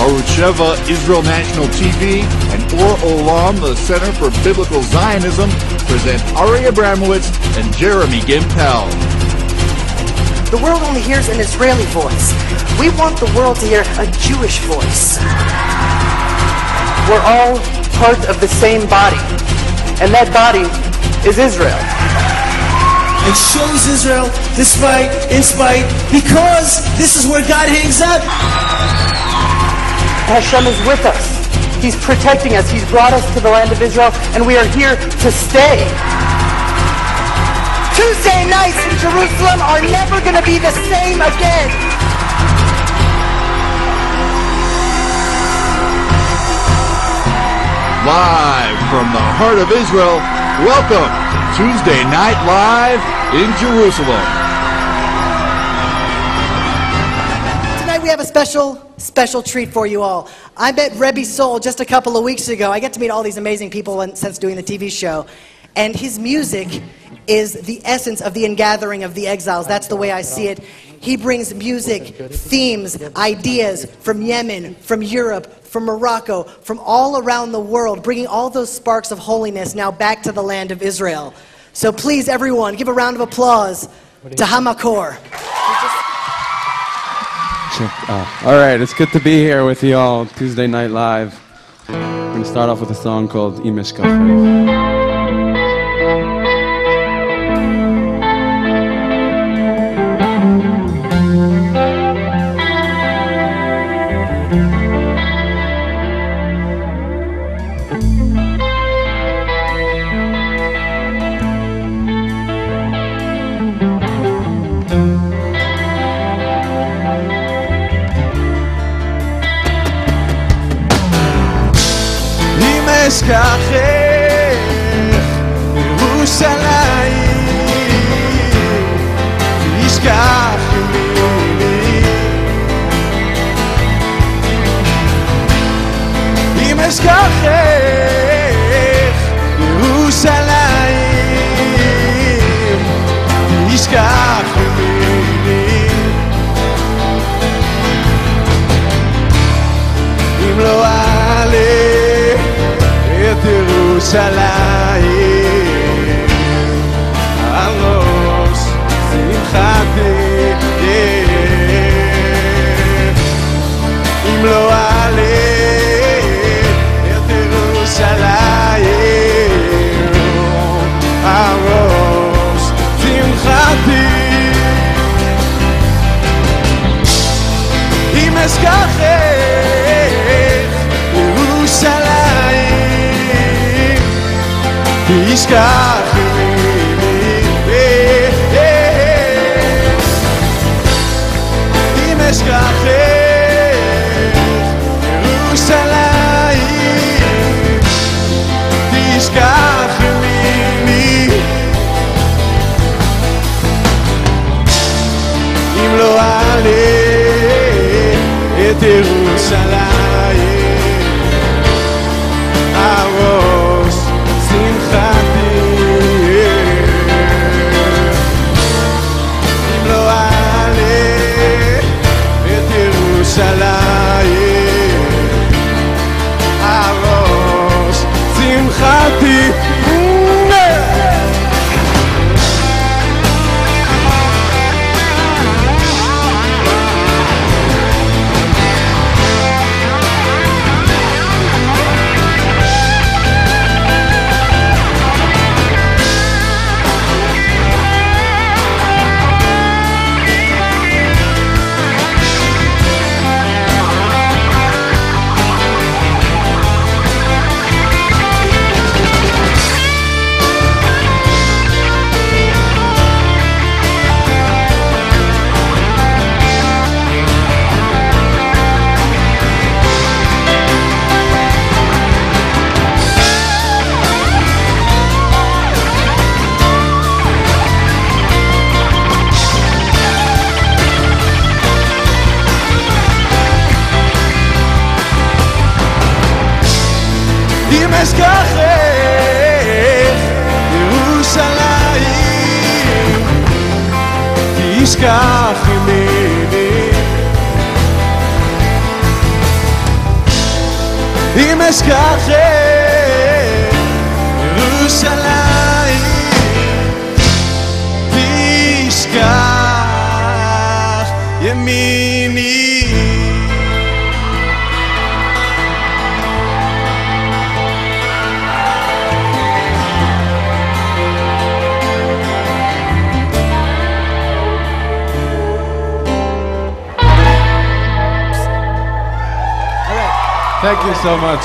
Arutz Sheva, Israel National TV, and Or Olam, the Center for Biblical Zionism, present Ari Abramowitz and Jeremy Gimpel. The world only hears an Israeli voice. We want the world to hear a Jewish voice. We're all part of the same body, and that body is Israel. And shows Israel despite, in spite, because this is where God hangs out. Hashem is with us. He's protecting us. He's brought us to the land of Israel, and we are here to stay. Tuesday nights in Jerusalem are never going to be the same again. Live from the heart of Israel, welcome Tuesday Night Live in Jerusalem. Tonight we have a special treat for you all. I met Rebbe Soul just a couple of weeks ago. I get to meet all these amazing people since doing the TV show. And his music is the essence of the ingathering of the exiles. That's the way I see it. He brings music, themes, ideas from Yemen, from Europe, from Morocco, from all around the world, bringing all those sparks of holiness now back to the land of Israel. So please, everyone, give a round of applause to Hamakor. All right, it's good to be here with you all, Tuesday Night Live. We're going to start off with a song called Imish Kafeh. אשכחך ירושלים תשכח ממני אם אשכחך ירושלים תשכח ממני אם לא אעלה ירושלים על ראש שמחתי אם לא אעלה את ירושלים על ראש שמחתי אם אשכחך ירושלים תשכח ממני אם אשכחך ירושלים תשכח ממני אם לא אעלה את ירושלים הראש שמחתי אם לא אעלה את ירושלים הראש שמחתי אם אשכחך ירושלים תשכח ממני אם אשכחך ירושלים תשכח ימיני Thank you so much.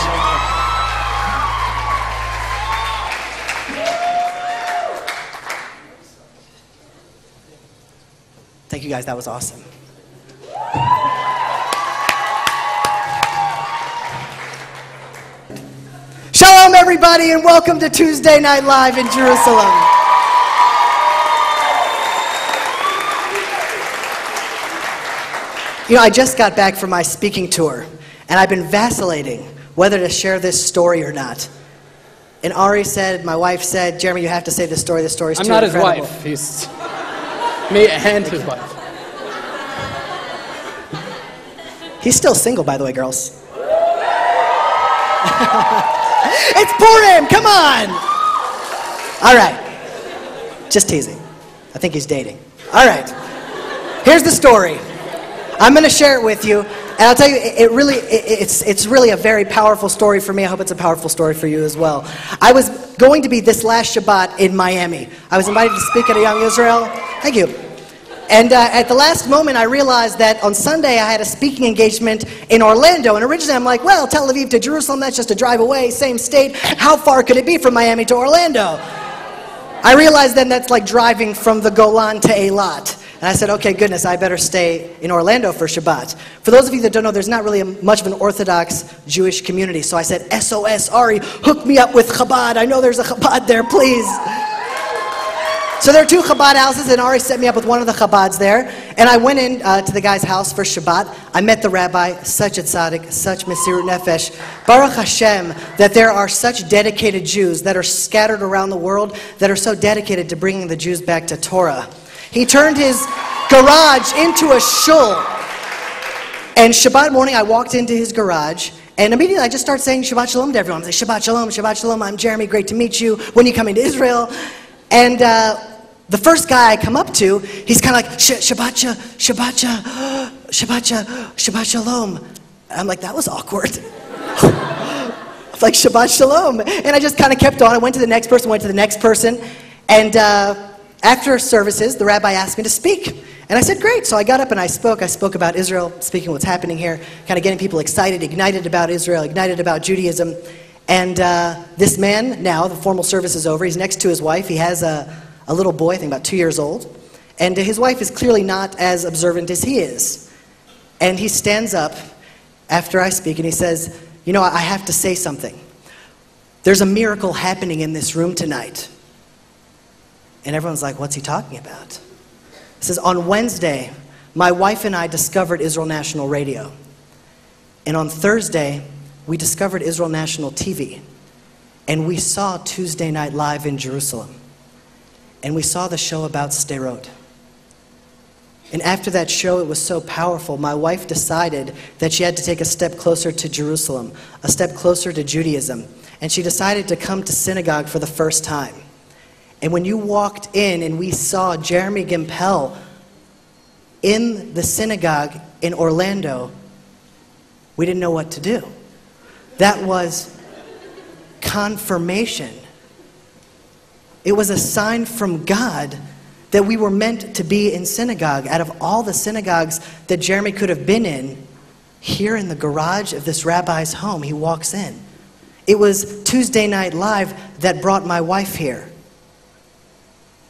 Thank you guys, that was awesome. Shalom everybody and welcome to Tuesday Night Live in Jerusalem. You know, I just got back from my speaking tour and I've been vacillating whether to share this story or not. And Ari said, my wife said, Jeremy, you have to say this story. This story's too incredible. I'm not his wife. He's me and his wife. He's still single, by the way, girls. It's Purim, come on! All right, just teasing. I think he's dating. All right, here's the story. I'm gonna share it with you, and I'll tell you, it's really a very powerful story for me. I hope it's a powerful story for you as well. I was going to be this last Shabbat in Miami. I was invited to speak at a Young Israel. Thank you. And at the last moment, I realized that on Sunday, I had a speaking engagement in Orlando. And originally, I'm like, well, Tel Aviv to Jerusalem, that's just a drive away, same state. How far could it be from Miami to Orlando? I realized then that's like driving from the Golan to Eilat. And I said, okay, goodness, I better stay in Orlando for Shabbat. For those of you that don't know, there's not really much of an Orthodox Jewish community. So I said, SOS, Ari, hook me up with Chabad. I know there's a Chabad there, please. So there are two Chabad houses, and Ari set me up with one of the Chabads there. And I went in to the guy's house for Shabbat. I met the rabbi, such a tzaddik, such Mesirut Nefesh. Baruch Hashem, that there are such dedicated Jews that are scattered around the world that are so dedicated to bringing the Jews back to Torah. He turned his garage into a shul. And Shabbat morning, I walked into his garage, and immediately I just started saying Shabbat Shalom to everyone. I say, Shabbat Shalom, Shabbat Shalom, I'm Jeremy, great to meet you. When are you coming to Israel? And the first guy I come up to, he's kind of like, Shabbat Shalom. I'm like, that was awkward. I'm like, Shabbat Shalom. And I just kind of kept on. I went to the next person, And after services, the rabbi asked me to speak. And I said, great. So I got up and I spoke. I spoke about Israel, speaking what's happening here, kind of getting people excited, ignited about Israel, ignited about Judaism. And this man now, the formal service is over. He's next to his wife. He has a little boy, I think about 2 years old. And his wife is clearly not as observant as he is. And he stands up after I speak and he says, you know, I have to say something. There's a miracle happening in this room tonight. And everyone's like, what's he talking about? He says, on Wednesday, my wife and I discovered Israel National Radio. And on Thursday, we discovered Israel National TV. And we saw Tuesday Night Live in Jerusalem. And we saw the show about Sderot. And after that show, it was so powerful, my wife decided that she had to take a step closer to Jerusalem, a step closer to Judaism. And she decided to come to synagogue for the first time. And when you walked in and we saw Jeremy Gimpel in the synagogue in Orlando, we didn't know what to do. That was confirmation. It was a sign from God that we were meant to be in synagogue. Out of all the synagogues that Jeremy could have been in, here in the garage of this rabbi's home, he walks in. It was Tuesday Night Live that brought my wife here.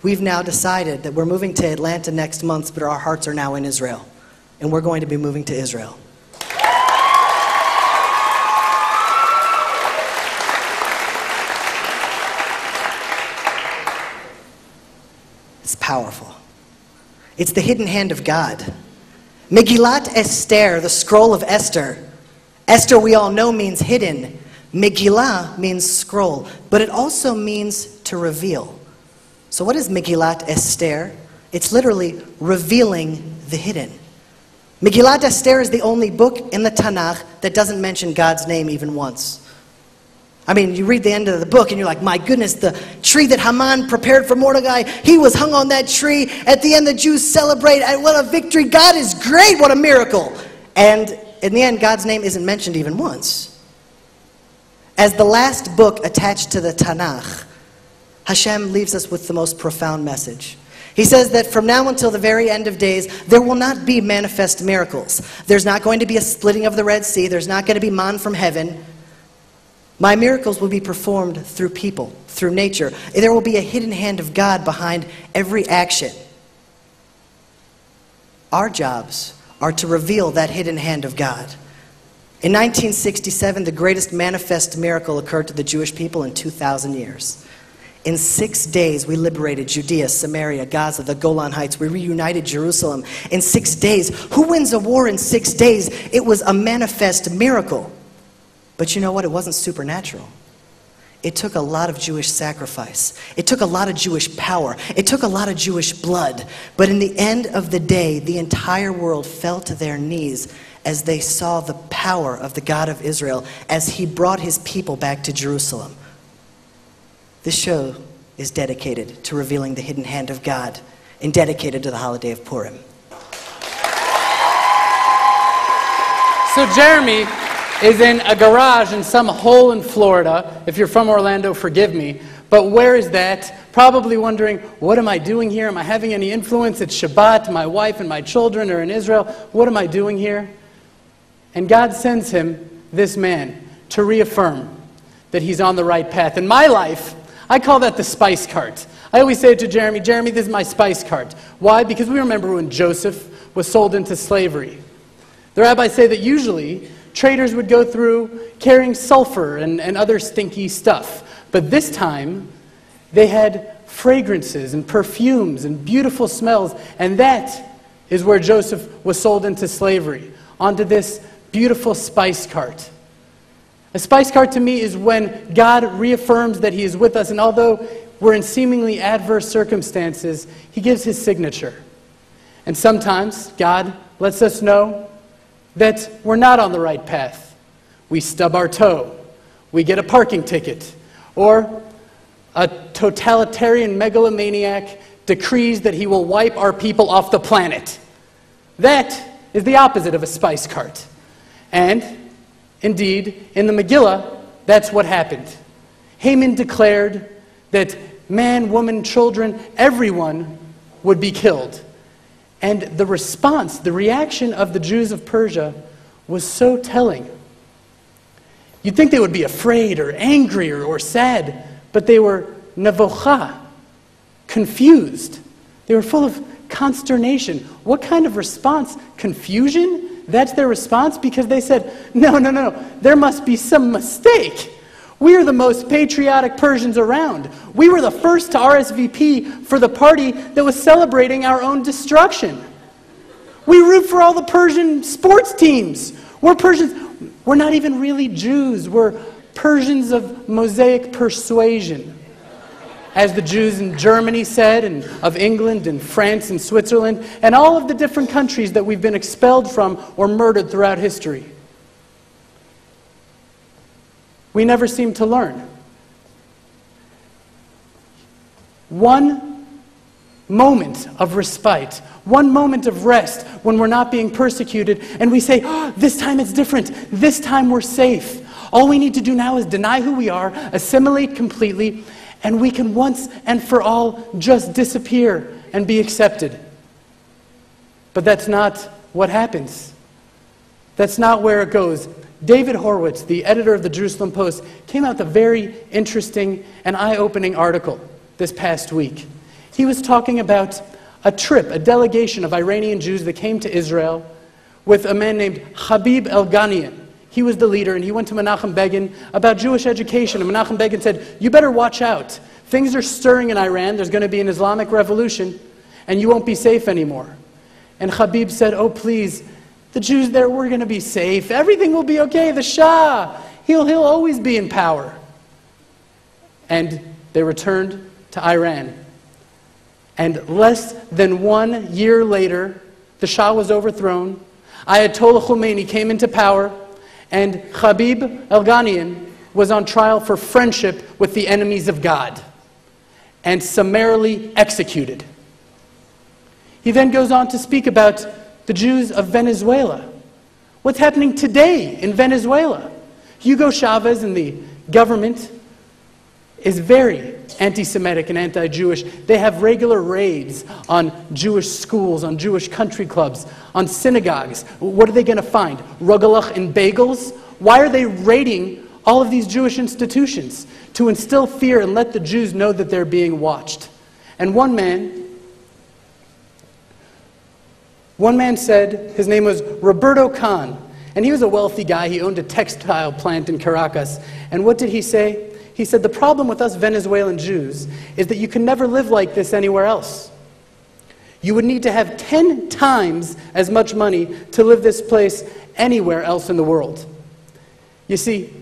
We've now decided that we're moving to Atlanta next month, but our hearts are now in Israel. And we're going to be moving to Israel. It's powerful. It's the hidden hand of God. Megillat Esther, the scroll of Esther. Esther, we all know, means hidden. Megillah means scroll, but it also means to reveal. So what is Megillat Esther? It's literally revealing the hidden. Megillat Esther is the only book in the Tanakh that doesn't mention God's name even once. I mean, you read the end of the book and you're like, my goodness, the tree that Haman prepared for Mordecai, he was hung on that tree. At the end, the Jews celebrate. And what a victory. God is great. What a miracle. And in the end, God's name isn't mentioned even once. As the last book attached to the Tanakh, Hashem leaves us with the most profound message. He says that from now until the very end of days, there will not be manifest miracles. There's not going to be a splitting of the Red Sea. There's not going to be man from heaven. My miracles will be performed through people, through nature. There will be a hidden hand of God behind every action. Our jobs are to reveal that hidden hand of God. In 1967, the greatest manifest miracle occurred to the Jewish people in 2,000 years. In 6 days, we liberated Judea, Samaria, Gaza, the Golan Heights. We reunited Jerusalem. In 6 days, who wins a war in 6 days? It was a manifest miracle. But you know what? It wasn't supernatural. It took a lot of Jewish sacrifice. It took a lot of Jewish power. It took a lot of Jewish blood. But in the end of the day, the entire world fell to their knees as they saw the power of the God of Israel as he brought his people back to Jerusalem. This show is dedicated to revealing the hidden hand of God and dedicated to the holiday of Purim. So Jeremy is in a garage in some hole in Florida. If you're from Orlando, forgive me. But where is that? Probably wondering, what am I doing here? Am I having any influence? It's Shabbat. My wife and my children are in Israel. What am I doing here? And God sends him this man to reaffirm that he's on the right path. In my life, I call that the spice cart. I always say to Jeremy, Jeremy, this is my spice cart. Why? Because we remember when Joseph was sold into slavery. The rabbis say that usually traders would go through carrying sulfur and other stinky stuff. But this time, they had fragrances and perfumes and beautiful smells. And that is where Joseph was sold into slavery, onto this beautiful spice cart. A spice cart to me is when God reaffirms that he is with us. And although we're in seemingly adverse circumstances, he gives his signature. And sometimes God lets us know that we're not on the right path. We stub our toe. We get a parking ticket. Or a totalitarian megalomaniac decrees that he will wipe our people off the planet. That is the opposite of a spice cart. And, indeed, in the Megillah, that's what happened. Haman declared that man, woman, children, everyone would be killed. And the response, the reaction of the Jews of Persia was so telling. You'd think they would be afraid or angry or sad, but they were nevocha, confused. They were full of consternation. What kind of response? Confusion? That's their response? Because they said, no, there must be some mistake. We are the most patriotic Persians around. We were the first to RSVP for the party that was celebrating our own destruction. We root for all the Persian sports teams. We're Persians. We're not even really Jews. We're Persians of Mosaic persuasion. As the Jews in Germany said, and of England and France and Switzerland, and all of the different countries that we've been expelled from or murdered throughout history. We never seem to learn. One moment of respite, one moment of rest when we're not being persecuted, and we say, oh, this time it's different, this time we're safe. All we need to do now is deny who we are, assimilate completely, and we can once and for all just disappear and be accepted. But that's not what happens. That's not where it goes. David Horowitz, the editor of the Jerusalem Post, came out with a very interesting and eye-opening article this past week. He was talking about a trip, a delegation of Iranian Jews that came to Israel with a man named Habib El-Ghanian. He was the leader, and he went to Menachem Begin about Jewish education. And Menachem Begin said, you better watch out. Things are stirring in Iran. There's going to be an Islamic revolution, and you won't be safe anymore. And Habib said, oh, please, the Jews there, we're going to be safe. Everything will be okay. The Shah, he'll always be in power. And they returned to Iran. And less than 1 year later, the Shah was overthrown. Ayatollah Khomeini came into power, and Habib Elghanian was on trial for friendship with the enemies of God and summarily executed. He then goes on to speak about the Jews of Venezuela. What's happening today in Venezuela? Hugo Chavez and the government is very anti-Semitic and anti-Jewish. They have regular raids on Jewish schools, on Jewish country clubs, on synagogues. What are they going to find? Rugelach and bagels? Why are they raiding all of these Jewish institutions? To instill fear and let the Jews know that they're being watched. And one man said, his name was Roberto Khan, and he was a wealthy guy. He owned a textile plant in Caracas. And what did he say? He said, the problem with us Venezuelan Jews is that you can never live like this anywhere else. You would need to have 10 times as much money to live this place anywhere else in the world. You see,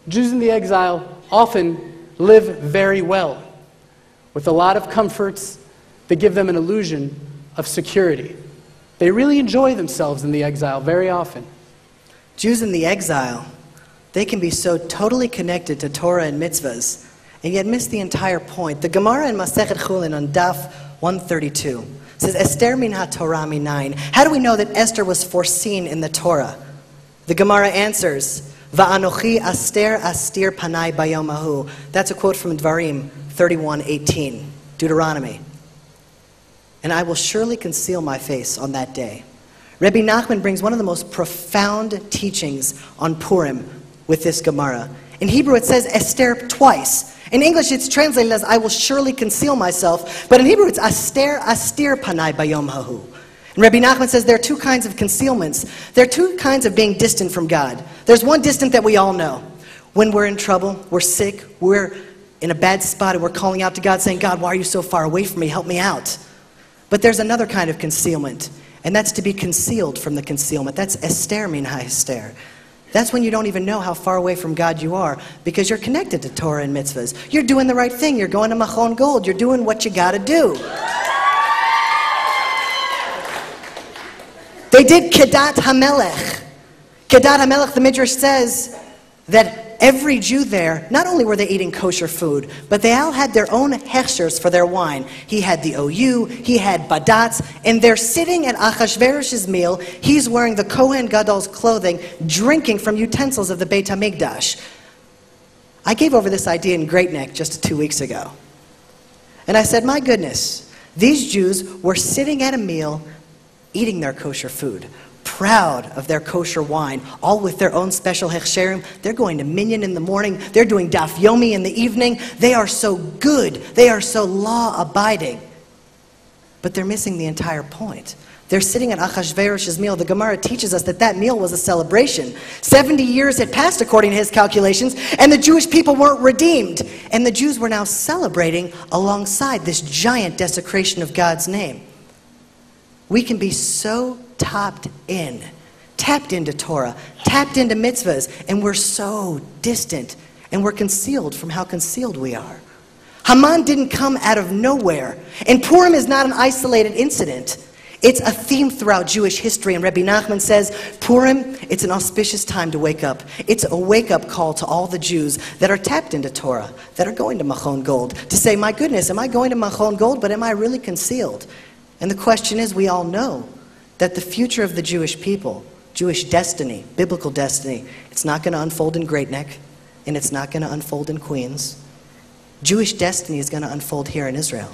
Jews in the exile often live very well, with a lot of comforts that give them an illusion of security. They really enjoy themselves in the exile very often. Jews in the exile, they can be so totally connected to Torah and mitzvahs, and yet miss the entire point. The Gemara in Masechet Chulin on Daf 132 says, Esther min ha-Torah minayin. How do we know that Esther was foreseen in the Torah? The Gemara answers, Va'anochi aster astir panai bayom ahu. That's a quote from Dvarim 31:18, Deuteronomy. And I will surely conceal my face on that day. Rabbi Nachman brings one of the most profound teachings on Purim with this Gemara. In Hebrew it says Esther twice. In English it's translated as I will surely conceal myself, but in Hebrew it's Aster astir panai bayom hahu. And Rabbi Nachman says there are two kinds of concealments. There are two kinds of being distant from God. There's one distant that we all know. When we're in trouble, we're sick, we're in a bad spot, and we're calling out to God saying, God, why are you so far away from me? Help me out. But there's another kind of concealment, and that's to be concealed from the concealment. That's Esther min ha-Esther. That's when you don't even know how far away from God you are because you're connected to Torah and mitzvahs. You're doing the right thing. You're going to Machon Gold. You're doing what you got to do. They did Kedat HaMelech. Kedat HaMelech, the Midrash says that every Jew there, not only were they eating kosher food, but they all had their own hechshers for their wine. He had the OU, he had badatz, and they're sitting at Achashverosh's meal. He's wearing the Kohen Gadol's clothing, drinking from utensils of the Beit HaMikdash. I gave over this idea in Great Neck just 2 weeks ago. And I said, my goodness, these Jews were sitting at a meal, eating their kosher food, proud of their kosher wine, all with their own special hechsherim. They're going to Minyan in the morning. They're doing Daf Yomi in the evening. They are so good. They are so law-abiding. But they're missing the entire point. They're sitting at Achashverosh's meal. The Gemara teaches us that that meal was a celebration. 70 years had passed according to his calculations, and the Jewish people weren't redeemed. And the Jews were now celebrating alongside this giant desecration of God's name. We can be so tapped into Torah, tapped into mitzvahs, and we're so distant, and we're concealed from how concealed we are. Haman didn't come out of nowhere, and Purim is not an isolated incident. It's a theme throughout Jewish history, and Rabbi Nachman says, Purim, it's an auspicious time to wake up. It's a wake-up call to all the Jews that are tapped into Torah, that are going to Machon Gold, to say, my goodness, am I going to Machon Gold, but am I really concealed? And the question is, we all know that the future of the Jewish people, Jewish destiny, biblical destiny, it's not going to unfold in Great Neck, and it's not going to unfold in Queens. Jewish destiny is going to unfold here in Israel.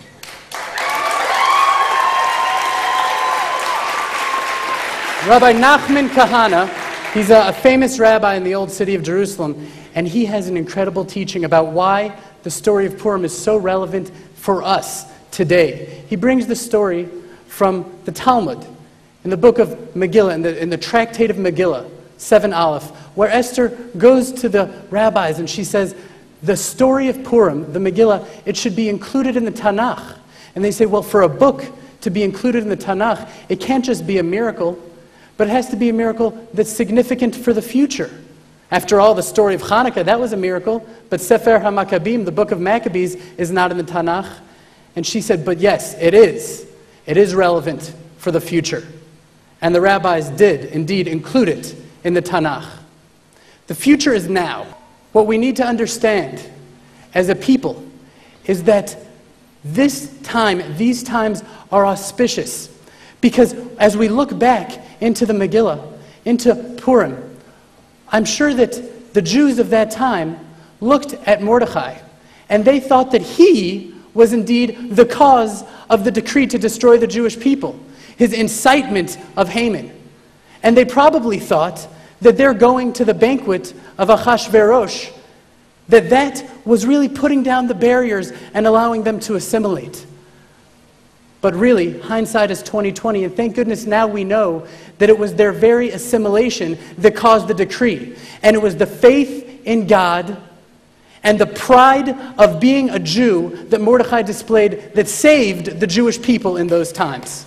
Rabbi Nachman Kahana, he's a famous rabbi in the old city of Jerusalem, and he has an incredible teaching about why the story of Purim is so relevant for us today. He brings the story from the Talmud, in the book of Megillah, in the tractate of Megillah, 7 Aleph, where Esther goes to the rabbis and she says, the story of Purim, the Megillah, it should be included in the Tanakh. And they say, well, for a book to be included in the Tanakh, it can't just be a miracle, but it has to be a miracle that's significant for the future. After all, the story of Hanukkah, that was a miracle, but Sefer HaMaccabim, the book of Maccabees, is not in the Tanakh. And she said, but yes, it is. It is relevant for the future. And the rabbis did indeed include it in the Tanakh. The future is now. What we need to understand as a people is that these times are auspicious. Because as we look back into the Megillah, into Purim, I'm sure that the Jews of that time looked at Mordechai, and they thought that he was indeed the cause of the decree to destroy the Jewish people, his incitement of Haman. And they probably thought that they're going to the banquet of Achashverosh, that was really putting down the barriers and allowing them to assimilate. But really, hindsight is 20/20, and thank goodness now we know that it was their very assimilation that caused the decree. And it was the faith in God and the pride of being a Jew that Mordechai displayed that saved the Jewish people in those times.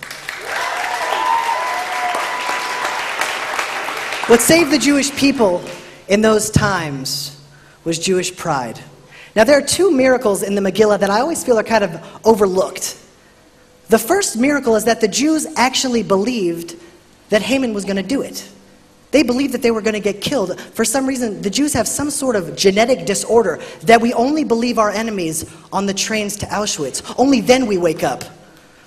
What saved the Jewish people in those times was Jewish pride. Now, there are two miracles in the Megillah that I always feel are kind of overlooked. The first miracle is that the Jews actually believed that Haman was going to do it. They believed that they were going to get killed. For some reason, the Jews have some sort of genetic disorder that we only believe our enemies on the trains to Auschwitz. Only then we wake up.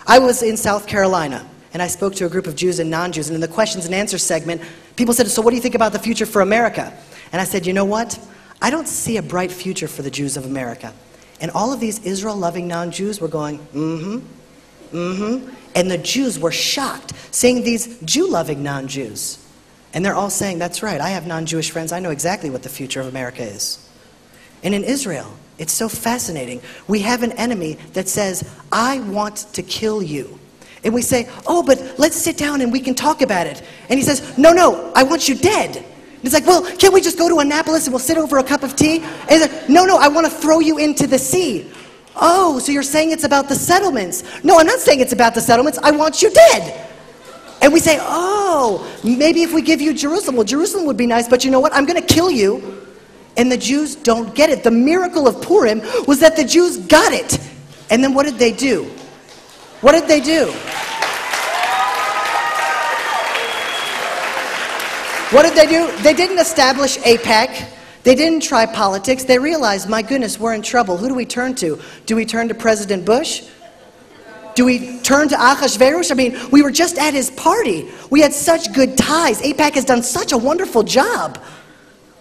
I was in South Carolina, and I spoke to a group of Jews and non-Jews, and in the questions and answers segment, people said, so what do you think about the future for America? And I said, you know what? I don't see a bright future for the Jews of America. And all of these Israel-loving non-Jews were going, and the Jews were shocked, seeing these Jew-loving non-Jews. And they're all saying, that's right, I have non-Jewish friends, I know exactly what the future of America is. And in Israel, it's so fascinating. We have an enemy that says, I want to kill you. And we say, oh, but let's sit down and we can talk about it. And he says, no, I want you dead. And it's like, well, can't we just go to Annapolis and we'll sit over a cup of tea? And he's like, no, I want to throw you into the sea. Oh, so you're saying it's about the settlements. No, I'm not saying it's about the settlements. I want you dead. And we say, oh, maybe if we give you Jerusalem. Well, Jerusalem would be nice, but you know what? I'm going to kill you. And the Jews don't get it. The miracle of Purim was that the Jews got it. And then what did they do? What did they do? What did they do? They didn't establish AIPAC. They didn't try politics. They realized, my goodness, we're in trouble. Who do we turn to? Do we turn to President Bush? Do we turn to Achashverosh? I mean, we were just at his party. We had such good ties. AIPAC has done such a wonderful job.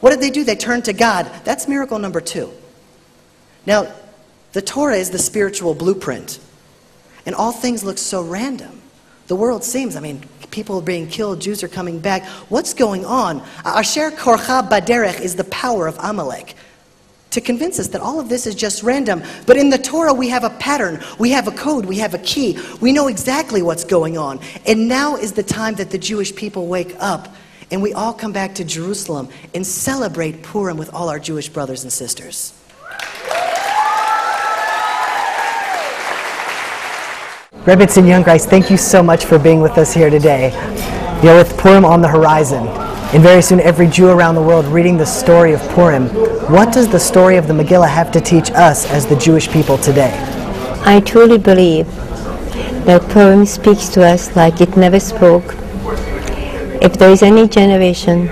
What did they do? They turned to God. That's miracle number 2. Now, the Torah is the spiritual blueprint. And all things look so random. The world seems, people are being killed, Jews are coming back. What's going on? Asher korcha baderech is the power of Amalek to convince us that all of this is just random. But in the Torah, we have a pattern, we have a code, we have a key. We know exactly what's going on. And now is the time that the Jewish people wake up and we all come back to Jerusalem and celebrate Purim with all our Jewish brothers and sisters. Rebitz and Youngreis, thank you so much for being with us here today. You're with Purim on the horizon, and very soon every Jew around the world reading the story of Purim. What does the story of the Megillah have to teach us as the Jewish people today? I truly believe that Purim speaks to us like it never spoke. If there is any generation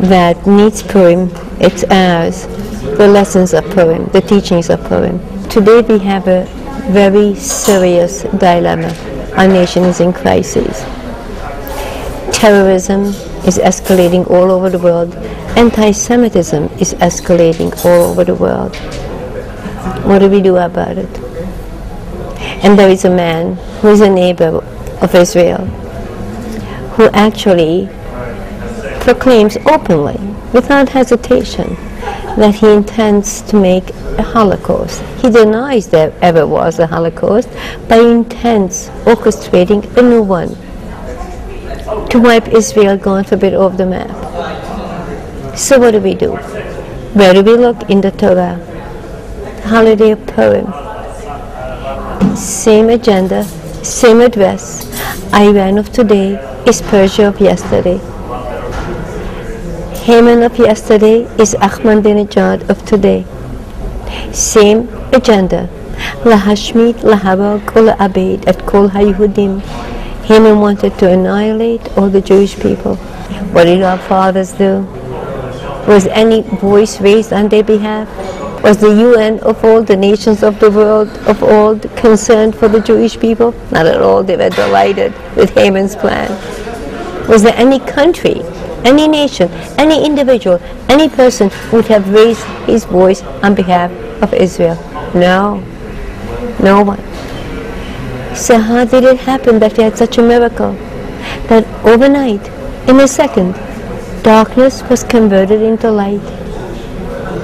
that needs Purim, it's ours. The lessons of Purim, the teachings of Purim. Today we have a very serious dilemma. Our nation is in crisis. Terrorism is escalating all over the world. Anti-Semitism is escalating all over the world. What do we do about it? And there is a man who is a neighbor of Israel who actually proclaims openly, without hesitation, that he intends to make a Holocaust. He denies there ever was a Holocaust, but he intends orchestrating a new one to wipe Israel, God forbid, off the map. So what do we do? Where do we look in the Torah? The holiday of Purim. Same agenda, same address. Iran of today is Persia of yesterday. Haman of yesterday is Ahmadinejad of today. Same agenda. Lahashmit, laharag, ula'abed, et kol haYehudim. Haman wanted to annihilate all the Jewish people. What did our fathers do? Was any voice raised on their behalf? Was the UN of all the nations of the world, of all concerned for the Jewish people? Not at all. They were delighted with Haman's plan. Was there any country, any nation, any individual, any person who would have raised his voice on behalf of Israel? No. No one. So how did it happen that we had such a miracle? That overnight, in a second, darkness was converted into light.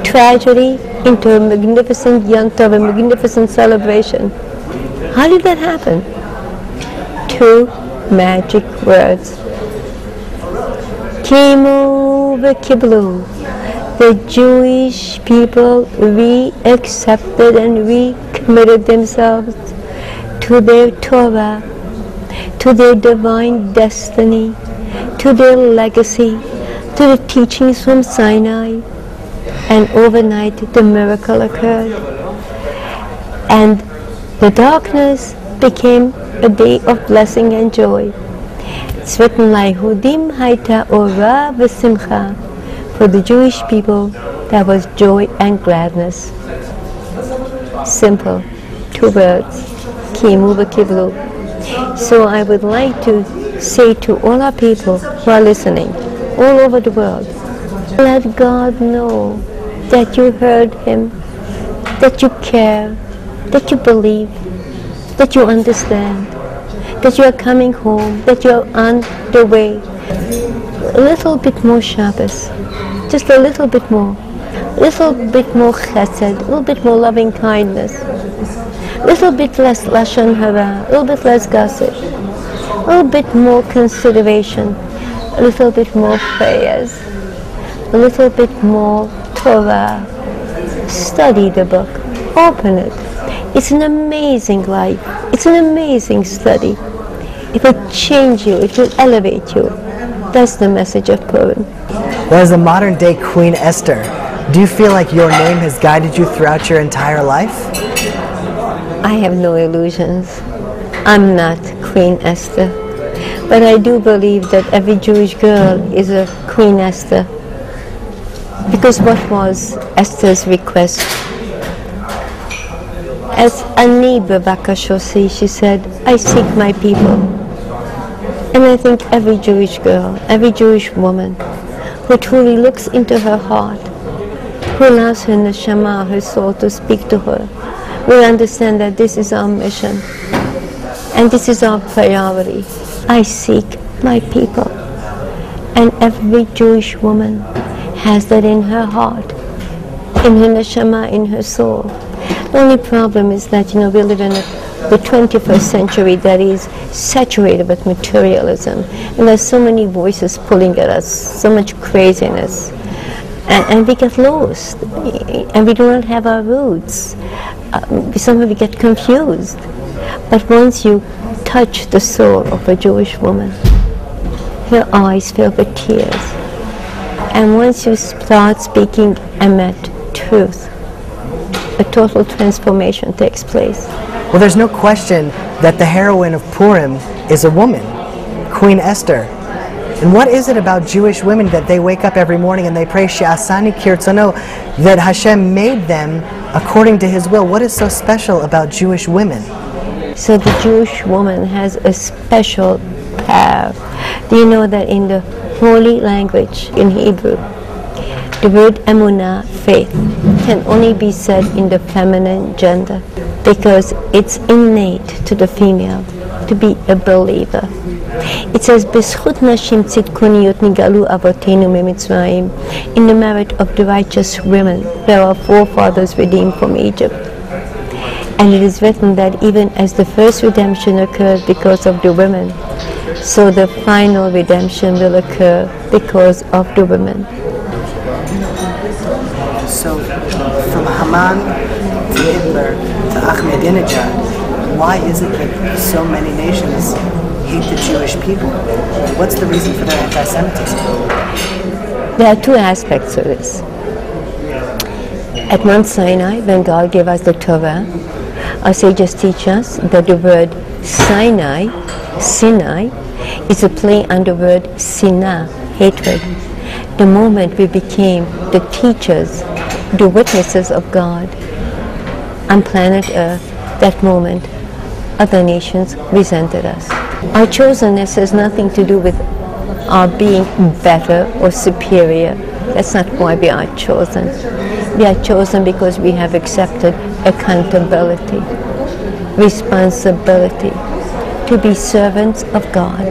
Tragedy into a magnificent yontif, a magnificent celebration. How did that happen? 2 magic words. Kimu v'kiblu. The Jewish people re-accepted and recommitted themselves to their Torah, to their divine destiny, to their legacy, to the teachings from Sinai. And overnight the miracle occurred. And the darkness became a day of blessing and joy. It's written, Laihudim haita ora v'simcha. For the Jewish people, there was joy and gladness. Simple. 2 words. Kimu v'kiblu. So I would like to say to all our people who are listening, all over the world, let God know that you heard Him, that you care, that you believe, that you understand, that you are coming home, that you are on the way. A little bit more Shabbos, just a little bit more chesed, a little bit more loving kindness, a little bit less lashon hara, a little bit less gossip, a little bit more consideration, a little bit more prayers, a little bit more Torah. Study the book, open it. It's an amazing life, it's an amazing study. It will change you, it will elevate you. That's the message of Purim. Well, as a modern day Queen Esther, do you feel like your name has guided you throughout your entire life? I have no illusions. I'm not Queen Esther. But I do believe that every Jewish girl is a Queen Esther. Because what was Esther's request? As Ani bevakashosi, she said, I seek my people. And I think every Jewish girl, every Jewish woman who truly looks into her heart, who allows her neshama, her soul, to speak to her, will understand that this is our mission and this is our priority. I seek my people. And every Jewish woman has that in her heart, in her neshama, in her soul. The only problem is that, we live in the 21st century that is saturated with materialism, and there's so many voices pulling at us, so much craziness, and we get lost, and we do not have our roots. Somehow we get confused. But once you touch the soul of a Jewish woman, her eyes fill with tears. And once you start speaking emet, truth, a total transformation takes place. Well, there's no question that the heroine of Purim is a woman, Queen Esther. And what is it about Jewish women that they wake up every morning and they pray, She'asani kirtzono, that Hashem made them according to His will? What is so special about Jewish women? So the Jewish woman has a special power. Do you know that in the holy language, in Hebrew, the word emunah, faith, can only be said in the feminine gender because it's innate to the female to be a believer. It says, "B'schut nashim tzidkoniyot nigalu avotenu mimitzrayim." In the merit of the righteous women, where our forefathers redeemed from Egypt. And it is written that even as the first redemption occurred because of the women, so the final redemption will occur because of the women. So, from Haman to Hitler to Ahmadinejad, why is it that so many nations hate the Jewish people? What's the reason for their anti-Semitism? There are 2 aspects to this. At Mount Sinai, when God gave us the Torah, our sages teach us that the word Sinai is a play on the word Sinah, hatred. The moment we became the teachers, the witnesses of God on planet Earth, that moment other nations resented us. Our chosenness has nothing to do with our being better or superior. That's not why we are chosen. We are chosen because we have accepted accountability, responsibility, to be servants of God,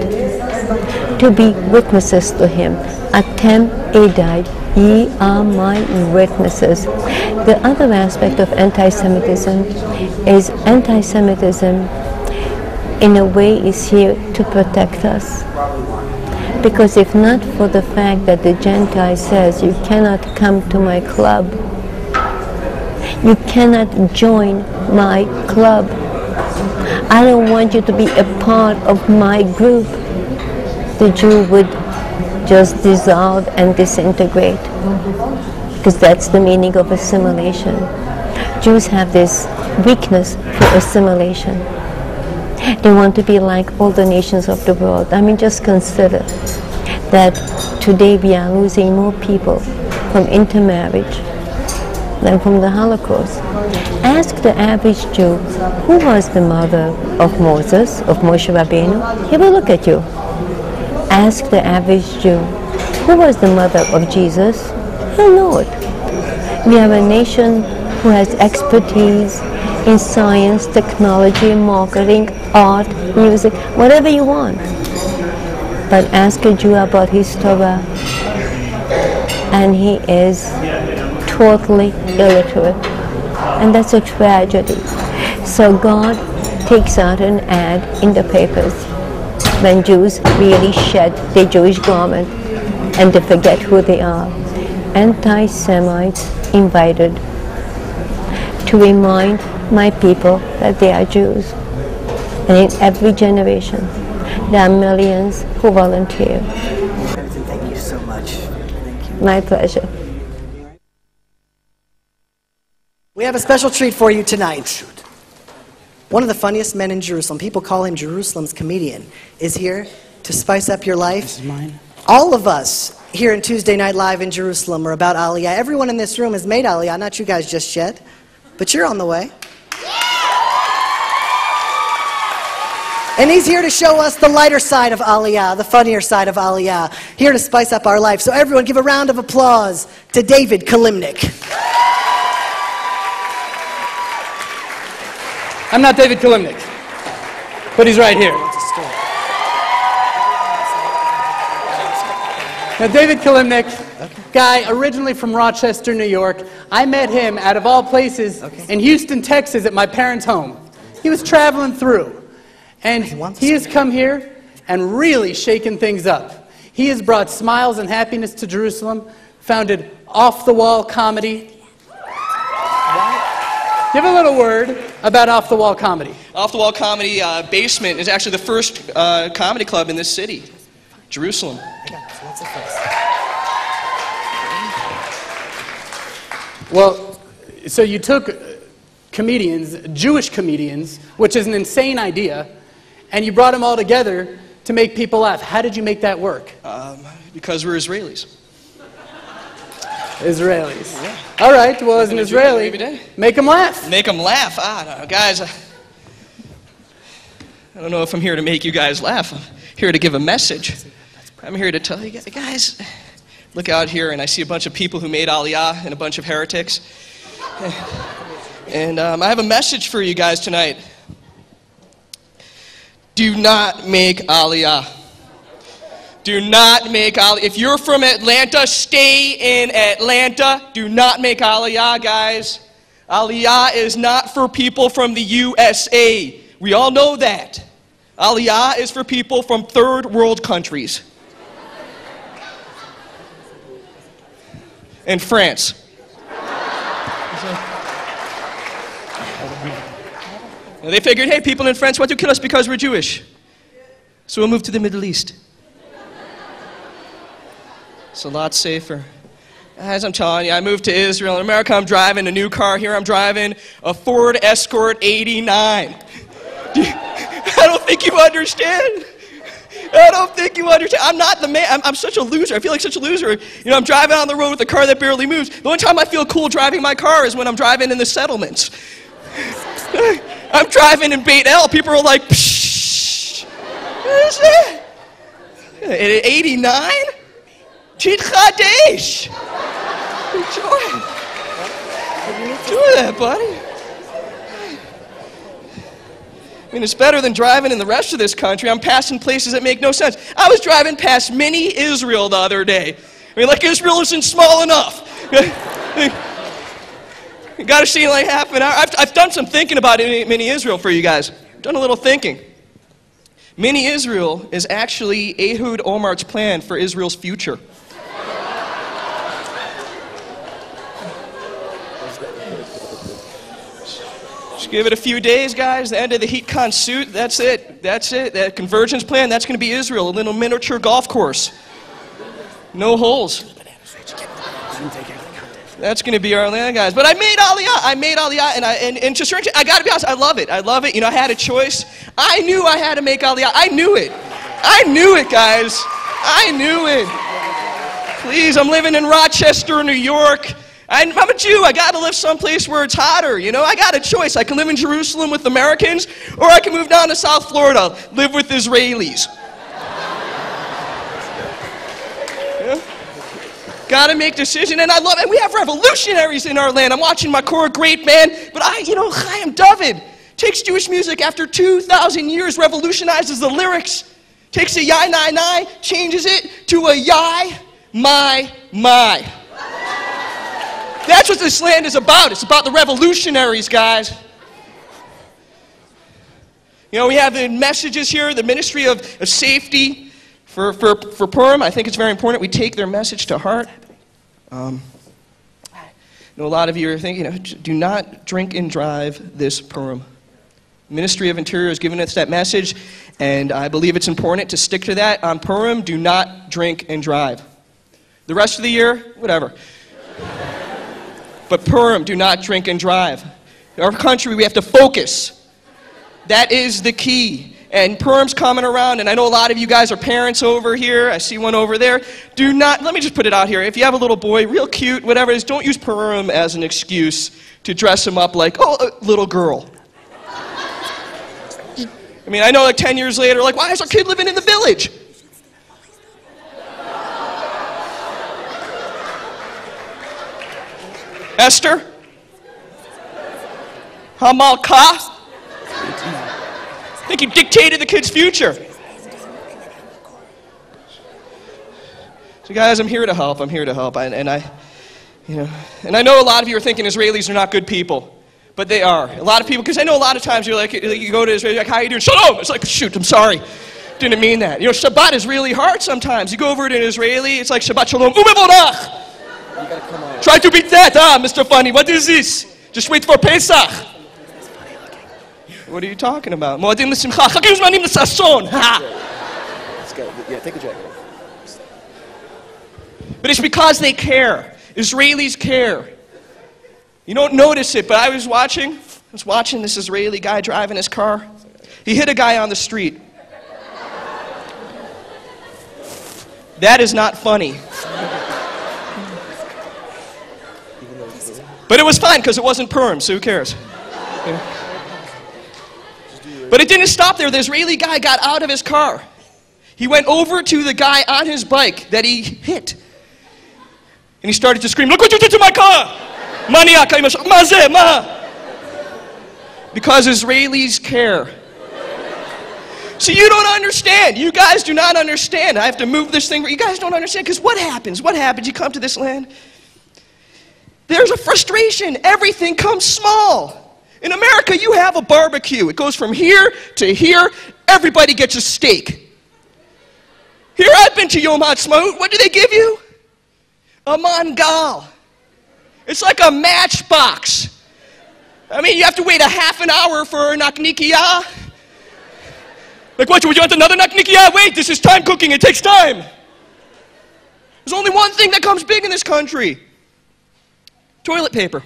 to be witnesses to Him. Atem Edai, ye are my witnesses. The other aspect of anti-Semitism is anti-Semitism in a way is here to protect us. Because if not for the fact that the Gentile says you cannot come to my club, you cannot join my club, I don't want you to be a part of my group, the Jew would just dissolve and disintegrate. Because that's the meaning of assimilation. Jews have this weakness for assimilation. They want to be like all the nations of the world. I mean, just consider that today we are losing more people from intermarriage than from the Holocaust. Ask the average Jew, who was the mother of Moses, of Moshe Rabbeinu? He will look at you. Ask the average Jew, who was the mother of Jesus? He'll know it. We have a nation who has expertise in science, technology, marketing, art, music, whatever you want. But ask a Jew about his Torah, and he is totally illiterate. And that's a tragedy. So God takes out an ad in the papers when Jews really shed their Jewish garment and they forget who they are. Anti-Semites invited to remind my people that they are Jews. And in every generation, there are millions who volunteer. Thank you so much. Thank you. My pleasure. We have a special treat for you tonight. One of the funniest men in Jerusalem, people call him Jerusalem's comedian, is here to spice up your life. This is mine. All of us here in Tuesday Night Live in Jerusalem are about Aliyah. Everyone in this room has made Aliyah, not you guys just yet, but you're on the way. And he's here to show us the lighter side of Aliyah, the funnier side of Aliyah, here to spice up our life. So everyone give a round of applause to David Kalimnik. I'm not David Kalimnik, but he's right here. Now, David Kalimnik, guy originally from Rochester, New York. I met him, out of all places, in Houston, Texas, at my parents' home. He was traveling through, and he has come here and really shaken things up. He has brought smiles and happiness to Jerusalem, founded Off-the-Wall Comedy. Give a little word about Off-the-Wall Comedy. Off-the-Wall Comedy Basement is actually the first comedy club in this city, Jerusalem. Well, so you took comedians, Jewish comedians, which is an insane idea, and you brought them all together to make people laugh. How did you make that work? Because we're Israelis. Israelis. Yeah. All right, well, as an Israeli, make them laugh. Make them laugh. No, guys, I don't know if I'm here to make you guys laugh. I'm here to give a message. I'm here to tell you guys, look out here and I see a bunch of people who made Aliyah and a bunch of heretics. And I have a message for you guys tonight. Do not make Aliyah. Do not make Aliyah. If you're from Atlanta, stay in Atlanta. Do not make Aliyah, guys. Aliyah is not for people from the USA. We all know that. Aliyah is for people from third world countries. And France. Now they figured, hey, people in France want to kill us because we're Jewish. So we'll move to the Middle East. It's a lot safer. As I'm telling you, I moved to Israel. In America, I'm driving a new car. Here I'm driving a Ford Escort 89. I think you understand. I don't think you understand. I'm not the man. I'm such a loser. I feel like such a loser. You know, I'm driving on the road with a car that barely moves. The only time I feel cool driving my car is when I'm driving in the settlements. I'm driving in Beit El. People are like, pshh. What is that? At 89? Chit Chadesh. Enjoy that, buddy. I mean, it's better than driving in the rest of this country. I'm passing places that make no sense. I was driving past mini Israel the other day. I mean, like Israel isn't small enough. You got to see like half an hour. I've done some thinking about mini Israel for you guys. Done a little thinking. Mini Israel is actually Ehud Olmart's plan for Israel's future. Just give it a few days, guys. The end of the heat con suit. That's it. That's it. That convergence plan, that's going to be Israel. A little miniature golf course. No holes. That's going to be our land, guys. But I made Aliyah. And just I got to be honest, I love it. I love it. You know, I had a choice. I knew I had to make Aliyah. I knew it. I knew it, guys. I knew it. Please, I'm living in Rochester, New York. I'm a Jew. I got to live someplace where it's hotter. You know, I got a choice. I can live in Jerusalem with Americans, or I can move down to South Florida, live with Israelis. Yeah? Got to make decision, and I love it. And we have revolutionaries in our land. I'm watching my core great man, but Chaim David takes Jewish music after 2,000 years, revolutionizes the lyrics, takes a yai, nai, nai, changes it to a yai, my. That's what this land is about. It's about the revolutionaries, guys. You know, we have the messages here, the ministry of safety for Purim. I think it's very important we take their message to heart. I know a lot of you are thinking, do not drink and drive this Purim. Ministry of Interior has given us that message, and I believe it's important to stick to that. On Purim, do not drink and drive. The rest of the year, whatever. But Purim, do not drink and drive. In our country, we have to focus. That is the key. And Purim's coming around, and I know a lot of you guys are parents over here. I see one over there. Do not, let me just put it out here. If you have a little boy, real cute, whatever it is, don't use Purim as an excuse to dress him up like, oh, a little girl. I mean, I know like 10 years later, like, why is our kid living in the village? Esther? Hamalka? I think he dictated the kid's future. So guys, I'm here to help. And I know a lot of you are thinking Israelis are not good people. But they are. A lot of people, because I know a lot of times you're like, you go to Israel, you're like, how are you doing? Shalom! It's like, shoot, I'm sorry. Didn't mean that. You know, Shabbat is really hard sometimes. You go over to an Israeli, it's like Shabbat Shalom, Umevorach! Try to beat that, Mr. Funny. What is this? Just wait for Pesach. What are you talking about? Moadim l'simcha. Chakim zmanim l'sason. Let's go. Yeah, take a jacket. But it's because they care. Israelis care. You don't notice it, but I was watching this Israeli guy driving his car. He hit a guy on the street. That is not funny. But it was fine because it wasn't Purim, so who cares? You know? But it didn't stop there. The Israeli guy got out of his car. He went over to the guy on his bike that he hit. And he started to scream, look what you did to my car! Because Israelis care. See, you don't understand. You guys do not understand. I have to move this thing. You guys don't understand because what happens? What happens? You come to this land. There's a frustration. Everything comes small. In America, you have a barbecue. It goes from here to here. Everybody gets a steak. Here I've been to Yom HaAtzmaut. What do they give you? A mangal. It's like a matchbox. I mean, you have to wait a half an hour for a naknikiya. Like, what, would you want another naknikiya? Wait, this is time cooking. It takes time. There's only one thing that comes big in this country. Toilet paper.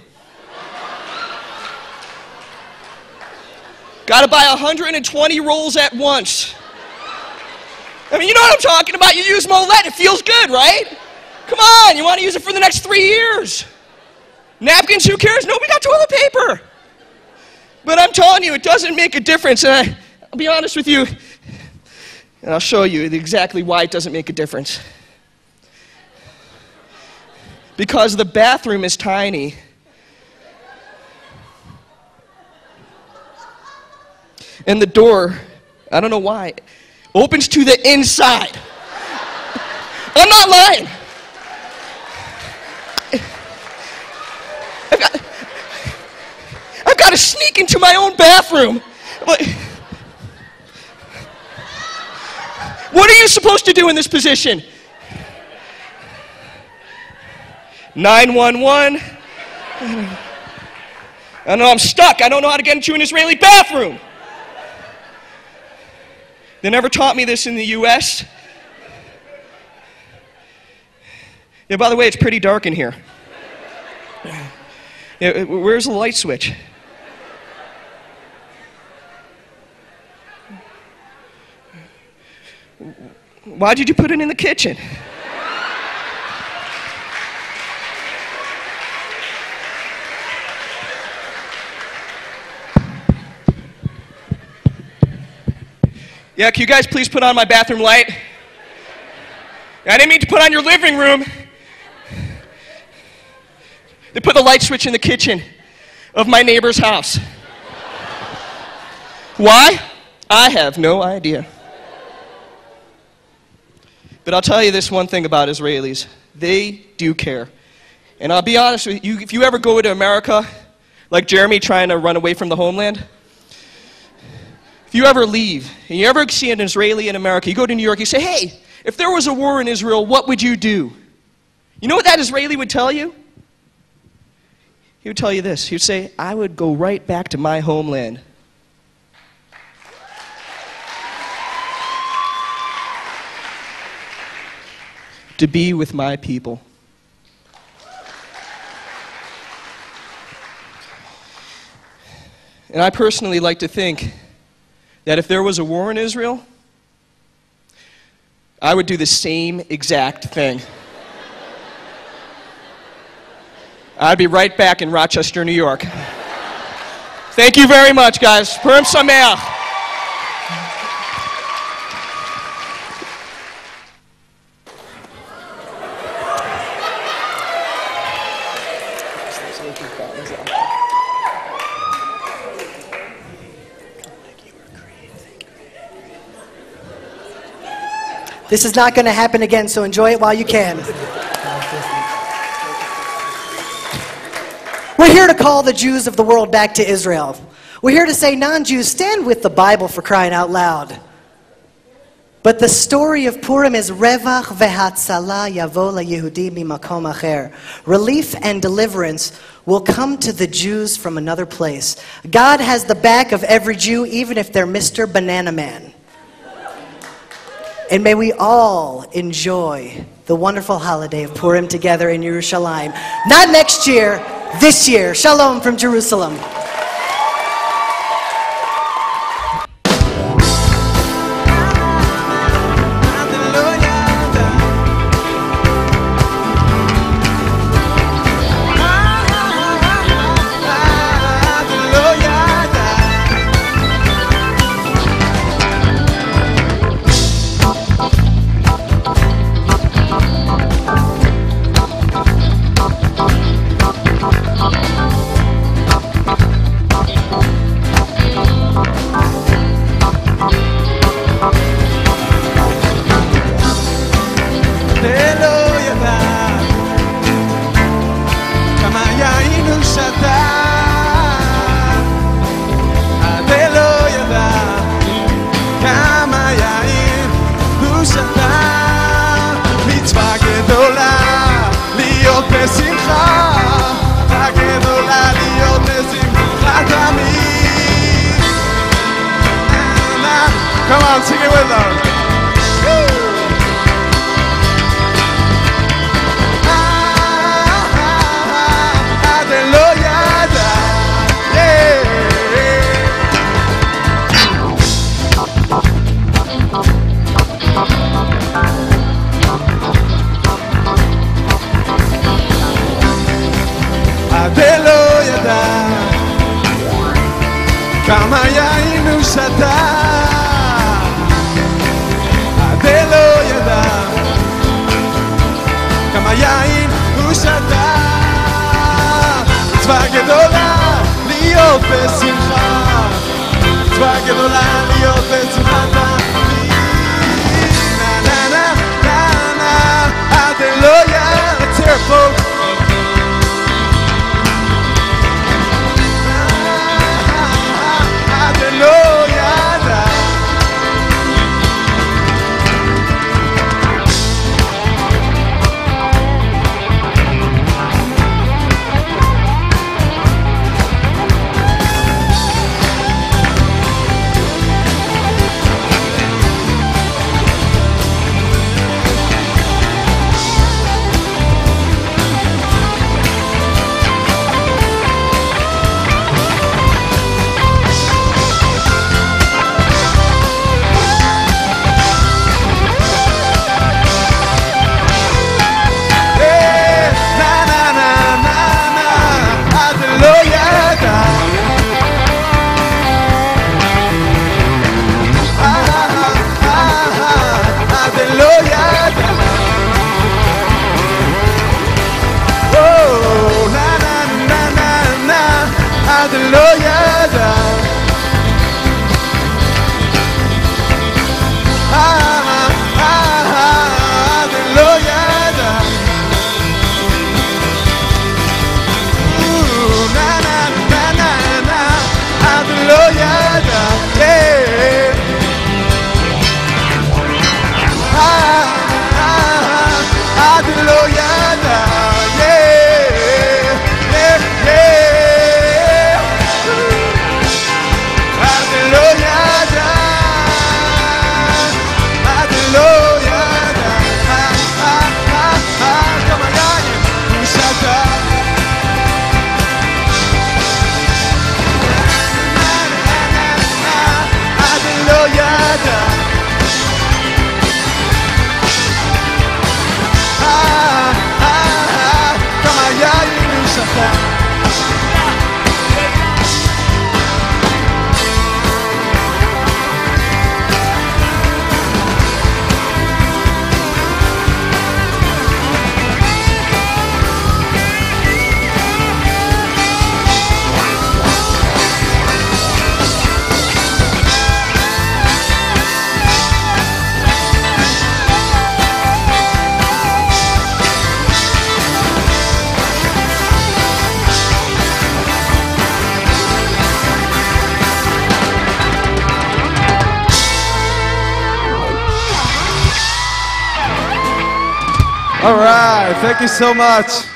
Got to buy 120 rolls at once. I mean, you know what I'm talking about. You use Molette, it feels good, right? Come on, you want to use it for the next 3 years. Napkins, who cares? Nobody got toilet paper. But I'm telling you, it doesn't make a difference. And I'll be honest with you, and I'll show you exactly why it doesn't make a difference. Because the bathroom is tiny. And the door, I don't know why, opens to the inside. I'm not lying. I've got to sneak into my own bathroom. What are you supposed to do in this position? 911. I know I'm stuck. I don't know how to get into an Israeli bathroom. They never taught me this in the US. Yeah, by the way, it's pretty dark in here. Yeah, where's the light switch? Why did you put it in the kitchen? Yeah, can you guys please put on my bathroom light? I didn't mean to put on your living room. They put the light switch in the kitchen of my neighbor's house. Why? I have no idea. But I'll tell you this one thing about Israelis. They do care. And I'll be honest with you, if you ever go to America, like Jeremy trying to run away from the homeland, if you ever leave, and you ever see an Israeli in America, you go to New York, you say, hey, if there was a war in Israel, what would you do? You know what that Israeli would tell you? He would tell you this. He would say, I would go right back to my homeland. To be with my people. And I personally like to think that if there was a war in Israel, I would do the same exact thing. I'd be right back in Rochester, New York. Thank you very much, guys. Purim Sameach. This is not going to happen again, so enjoy it while you can. We're here to call the Jews of the world back to Israel. We're here to say, non-Jews, stand with the Bible, for crying out loud. But the story of Purim is Revach veHatzala yavo laYehudi mimakom acher. Relief and deliverance will come to the Jews from another place. God has the back of every Jew, even if they're Mr. Banana Man. And may we all enjoy the wonderful holiday of Purim together in Yerushalayim. Not next year, this year. Shalom from Jerusalem. Come on, sing it with us. כמה יין הוא שתה עד לא ידע כמה יין הוא שתה מצווה גדולה להיות בשמחה מצווה גדולה להיות בשמחה na na na na na עד לא ידע let's hear it folks עד לא ידע All right, thank you so much.